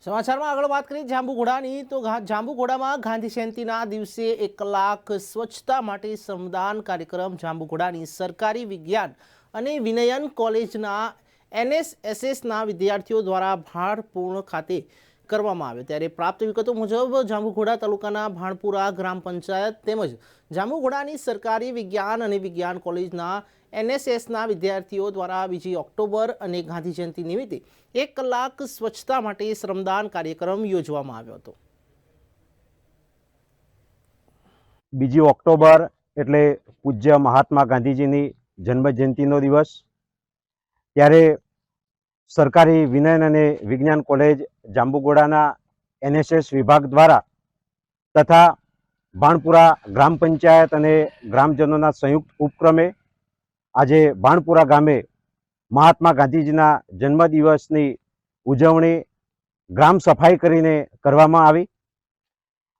સમાચારમાં આગળ વાત કરીએ જાંબુઘોડાની તો જાંબુઘોડામાં ગાંધી જયંતિના દિવસે 1 કલાક સ્વચ્છતા માટે શ્રમદાન કાર્યક્રમ જાંબુઘોડાની સરકારી વિજ્ઞાન અને વિનયન કોલેજના એનએસએસના વિદ્યાર્થીઓ દ્વારા ભાણપુર ખાતે કરવામાં આવ્યો। ત્યારે પ્રાપ્ત વિગતો મુજબ જાંબુઘોડા તાલુકાના ભાણપુરા ગ્રામ પંચાયત તેમજ જાંબુઘોડાની સરકારી વિજ્ઞાન અને વિજ્ઞાન કોલેજના એનએસએસના વિદ્યાર્થીઓ દ્વારા 2 ઓક્ટોબર અને ગાંધી જયંતિ નિમિત્તે 1 કલાક સ્વચ્છતા માટે શ્રમદાન કાર્યક્રમ યોજવામાં આવ્યો હતો। 2 ઓક્ટોબર એટલે પૂજ્ય મહાત્મા ગાંધીજીની જન્મજયંતિનો દિવસ। ત્યારે સરકારી વિનયન અને વિજ્ઞાન કોલેજ જાંબુઘોડાના એનએસએસ વિભાગ દ્વારા તથા ભાણપુરા ગ્રામ પંચાયત અને ગ્રામજનોના સંયુક્ત ઉપક્રમે આજે ભાણપુરા ગામે મહાત્મા ગાંધીજીના જન્મદિવસની ઉજવણી ગ્રામ સફાઈ કરીને કરવામાં આવી।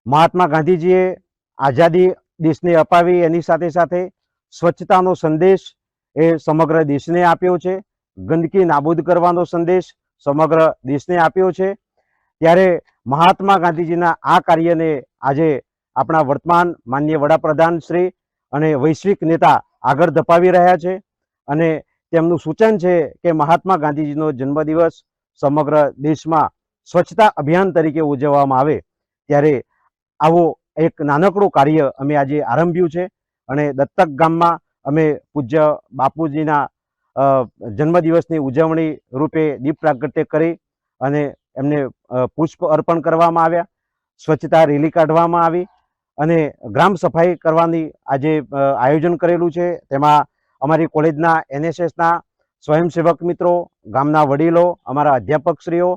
મહાત્મા ગાંધીજીએ આઝાદી દેશને અપાવી, એની સાથે સાથે સ્વચ્છતાનો સંદેશ એ સમગ્ર દેશને આપ્યો છે, ગંદકી નાબૂદ કરવાનો સંદેશ સમગ્ર દેશને આપ્યો છે। ત્યારે મહાત્મા ગાંધીજીના આ કાર્યને આજે આપણા વર્તમાન માનનીય વડાપ્રધાન શ્રી અને વૈશ્વિક નેતા આગળ ધપાવી રહ્યા છે અને તેમનું સૂચન છે કે મહાત્મા ગાંધીજીનો જન્મદિવસ સમગ્ર દેશમાં સ્વચ્છતા અભિયાન તરીકે ઉજવવામાં આવે। ત્યારે આવો એક નાનકડું કાર્ય અમે આજે આરંભ્યું છે અને દત્તક ગામમાં અમે પૂજ્ય બાપુજીના જન્મદિવસની ઉજવણી રૂપે દીપ પ્રાગટ્ય કરી અને એમને પુષ્પ અર્પણ કરવામાં આવ્યા, સ્વચ્છતા રેલી કાઢવામાં આવી અને ગ્રામ સફાઈ કરવાની આજે આયોજન કરેલું છે। તેમાં અમારી કોલેજના એનએસએસના સ્વયંસેવક મિત્રો, ગામના વડીલો, અમારા અધ્યાપકશ્રીઓ,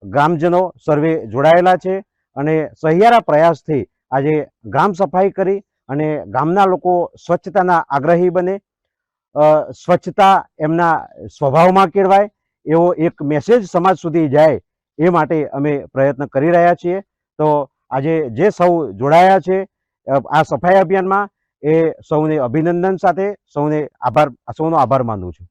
ગ્રામજનો સર્વે જોડાયેલા છે અને સહિયારા પ્રયાસથી આજે ગ્રામ સફાઈ કરી અને ગામના લોકો સ્વચ્છતાના આગ્રહી બને, સ્વચ્છતા એમના સ્વભાવમાં કેળવાય એવો એક મેસેજ સમાજ સુધી જાય એ માટે અમે પ્રયત્ન કરી રહ્યા છીએ। તો આજે જે સૌ જોડાયા છે આ સફાઈ અભિયાનમાં એ સૌને અભિનંદન સાથે સૌનો આભાર માનું છું।